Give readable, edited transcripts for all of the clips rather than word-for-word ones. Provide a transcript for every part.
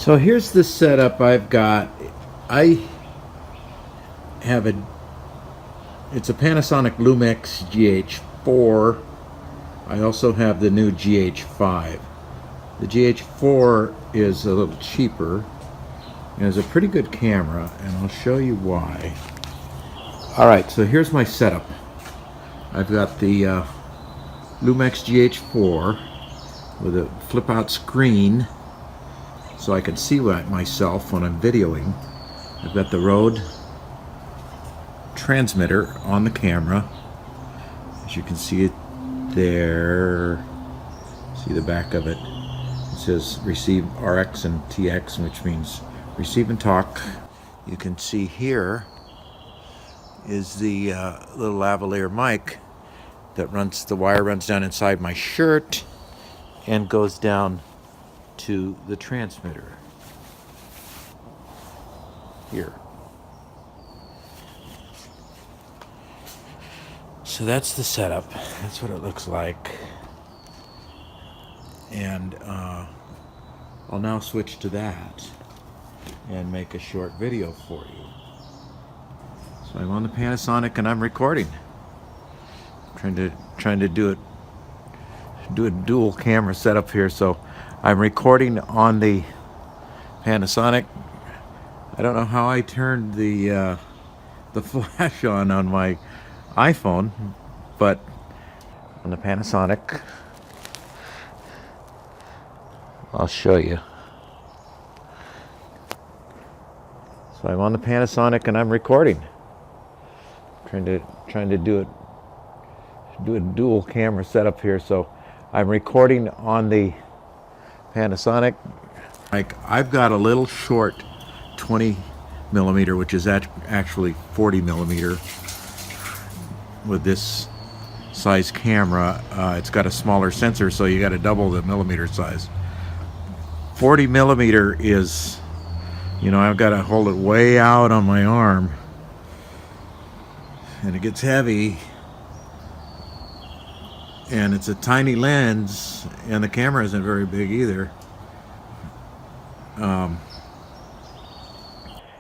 So here's the setup I've got. I have it's a Panasonic Lumix GH4. I also have the new GH5. The GH4 is a little cheaper and is a pretty good camera, and I'll show you why. Alright, so here's my setup. I've got the Lumix GH4 with a flip out screen so I can see myself when I'm videoing. I've got the Rode transmitter on the camera. As you can see it there, see the back of it. It says receive RX and TX, which means receive and talk. You can see here is the little lavalier mic that runs, the wire runs down inside my shirt and goes down to the transmitter here. So that's the setup. That's what it looks like. And I'll now switch to that and make a short video for you. So I'm on the Panasonic and I'm recording. Trying to do a dual camera setup here. So I'm recording on the Panasonic. I don't know how I turned the flash on my iPhone, but on the Panasonic, I'll show you. So I'm on the Panasonic and I'm recording. Trying to do a dual camera setup here. So I'm recording on the Panasonic. Like, I've got a little short 20 millimeter, which is actually 40 millimeter with this size camera. It's got a smaller sensor, so you got to double the millimeter size. 40 millimeter is, I've got to hold it way out on my arm, and it gets heavy, and it's a tiny lens, and the camera isn't very big either.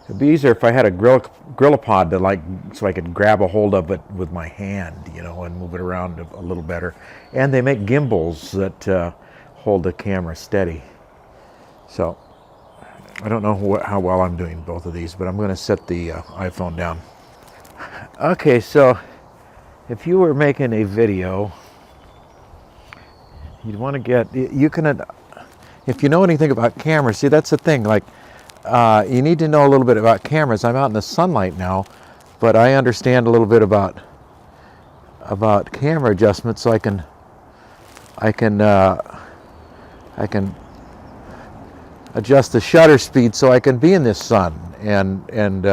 It'd be easier if I had a GorillaPod so I could grab a hold of it with my hand, and move it around a little better. And they make gimbals that hold the camera steady. So I don't know how well I'm doing both of these, but I'm going to set the iPhone down. Okay, so if you were making a video, you'd want to if you know anything about cameras, see, that's the thing, you need to know a little bit about cameras. I'm out in the sunlight now, but I understand a little bit about camera adjustments, so I can adjust the shutter speed so I can be in this sun. And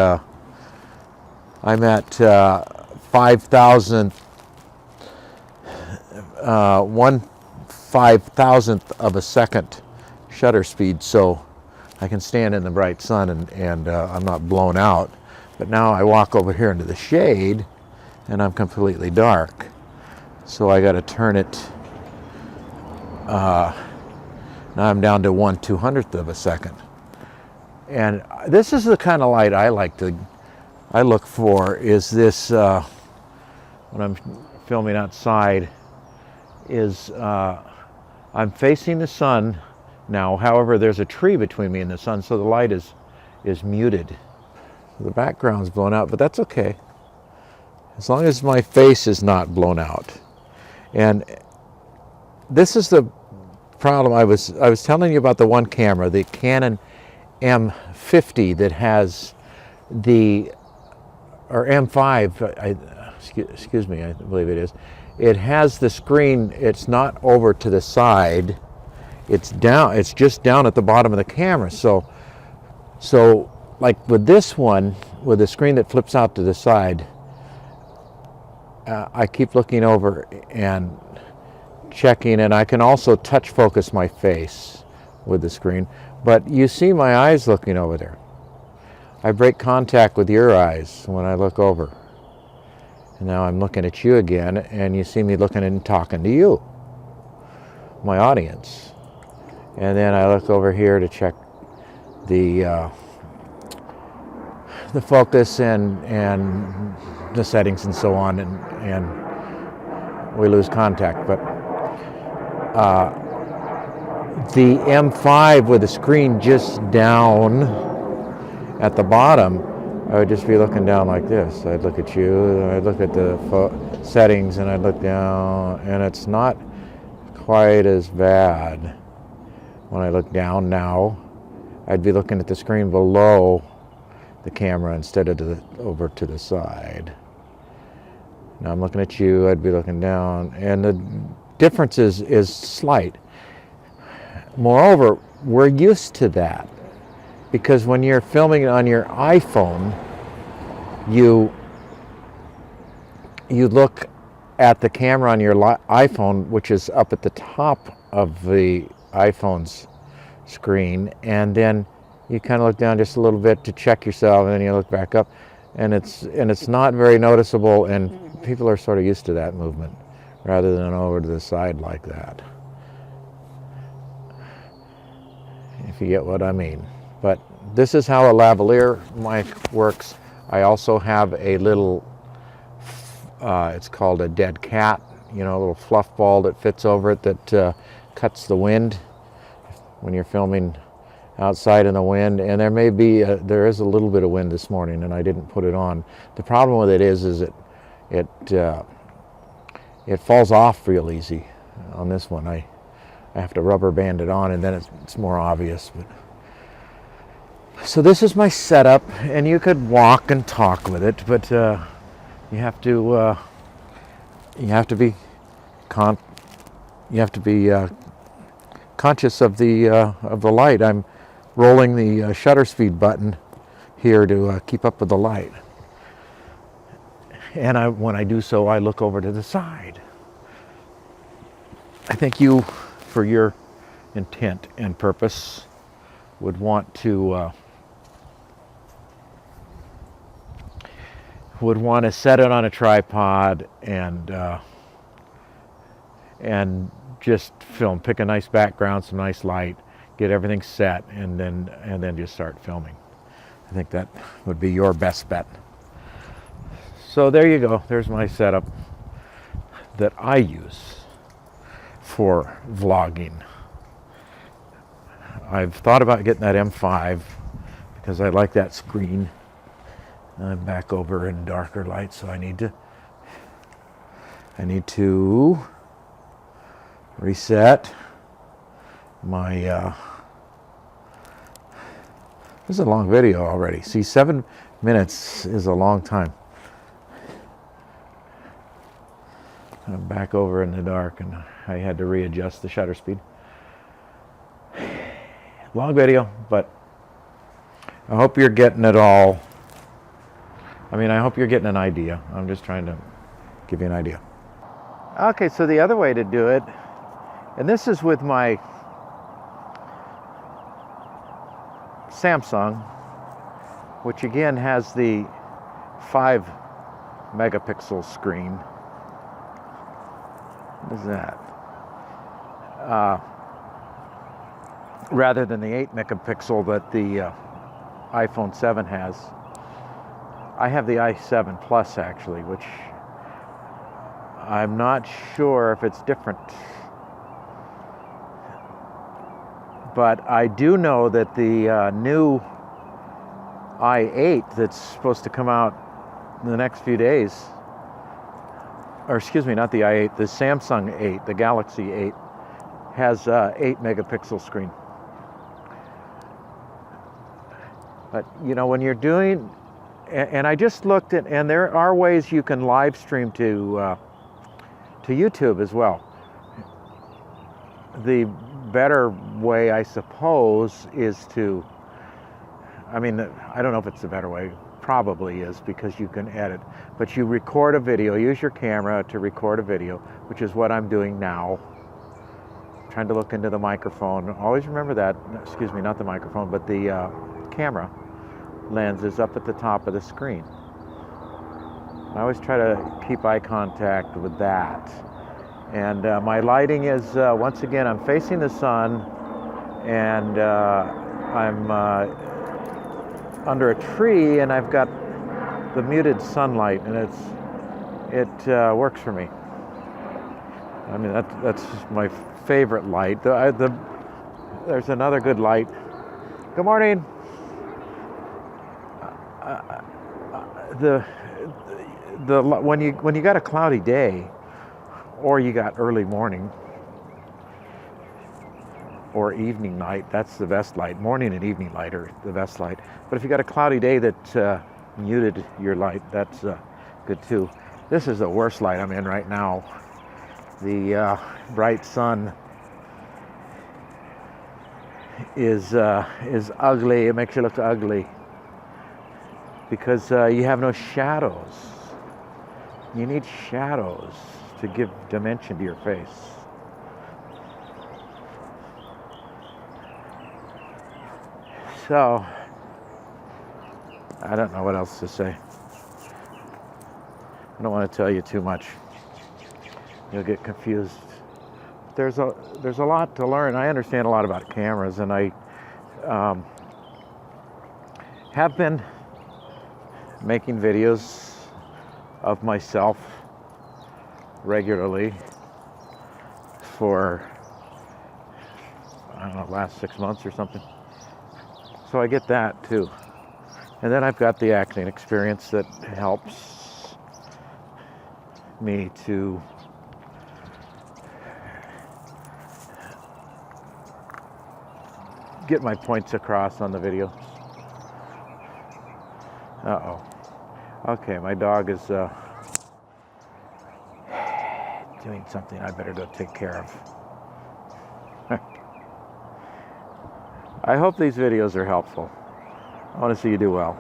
I'm at 5,000th, 1/5,000th of a second shutter speed, so I can stand in the bright sun and I'm not blown out. But now I walk over here into the shade and I'm completely dark. So I got to turn it. Now I'm down to 1/200th of a second. And this is the kind of light I look for, is this, when I'm filming outside, is I'm facing the sun now. However, there's a tree between me and the sun, so the light is muted. The background's blown out, but that's okay, as long as my face is not blown out. And this is the problem. I was telling you about the one camera, the Canon M50, that has or M5, excuse me, I believe it is. It has the screen, it's not over to the side, it's down, it's just down at the bottom of the camera. So like with this one, with the screen that flips out to the side, I keep looking over and checking, and I can also touch focus my face with the screen. But you see my eyes looking over there. I break contact with your eyes when I look over. And now I'm looking at you again, and you see me looking and talking to you, my audience. And then I look over here to check the focus and the settings and so on, and we lose contact. But the M5 with the screen just down at the bottom, I would just be looking down like this. I'd look at you, and I'd look at the settings, and I'd look down, and it's not quite as bad when I look down now. I'd be looking at the screen below the camera instead of over to the side. Now I'm looking at you, I'd be looking down, and the difference is slight. Moreover, we're used to that, because when you're filming on your iPhone, you look at the camera on your iPhone, which is up at the top of the iPhone's screen, and then you kind of look down just a little bit to check yourself, and then you look back up, and it's not very noticeable, and people are sort of used to that movement rather than over to the side like that, if you get what I mean. But this is how a lavalier mic works. I also have a little, it's called a dead cat, a little fluff ball that fits over it that cuts the wind when you're filming outside in the wind. And there is a little bit of wind this morning, and I didn't put it on. The problem with it is it falls off real easy on this one. I have to rubber band it on, and then it's more obvious. So this is my setup, and you could walk and talk with it, but you have to be conscious of the light. I'm rolling the shutter speed button here to keep up with the light, and when I do so, I look over to the side. I think you, for your intent and purpose, would want to set it on a tripod and just film. Pick a nice background, some nice light, get everything set, and then just start filming. I think that would be your best bet. So there you go. There's my setup that I use for vlogging. I've thought about getting that M5 because I like that screen. I'm back over in darker light, so I need to reset my this is a long video already. See, 7 minutes is a long time. I'm back over in the dark, and I had to readjust the shutter speed. Long video, but I hope you're getting it all. I hope you're getting an idea. I'm just trying to give you an idea. Okay, so the other way to do it, and this is with my Samsung, which again has the 5 megapixel screen. What is that? Rather than the 8 megapixel that the iPhone 7 has. I have the i7 Plus actually, which I'm not sure if it's different. But I do know that the new i8 that's supposed to come out in the next few days, or excuse me, not the i8, the Samsung 8, the Galaxy 8, has 8 megapixel screen. But when you're doing, and I just looked at, and there are ways you can live stream to YouTube as well. The better way, I suppose, is to, I don't know if it's the better way, probably is, because you can edit, but you record a video, use your camera to record a video, which is what I'm doing now. I'm trying to look into the microphone. Always remember that, excuse me, not the microphone, but the camera lens is up at the top of the screen. I always try to keep eye contact with that. And my lighting is, once again, I'm facing the sun, and I'm under a tree and I've got the muted sunlight, and it works for me. I mean, that's my favorite light. There's another good light. Good morning. When you got a cloudy day, or you got early morning or evening light, that's the best light. Morning and evening light are the best light. But if you got a cloudy day that muted your light, that's good too. This is the worst light I'm in right now. The bright sun is ugly. It makes you look ugly because you have no shadows. You need shadows to give dimension to your face. So, I don't know what else to say. I don't want to tell you too much. You'll get confused. There's a lot to learn. I understand a lot about cameras, and I have been making videos of myself regularly for, I don't know, last 6 months or something. So I get that too. And then I've got the acting experience that helps me to get my points across on the video. Uh-oh. Okay, my dog is doing something I better go take care of. I hope these videos are helpful. I want to see you do well.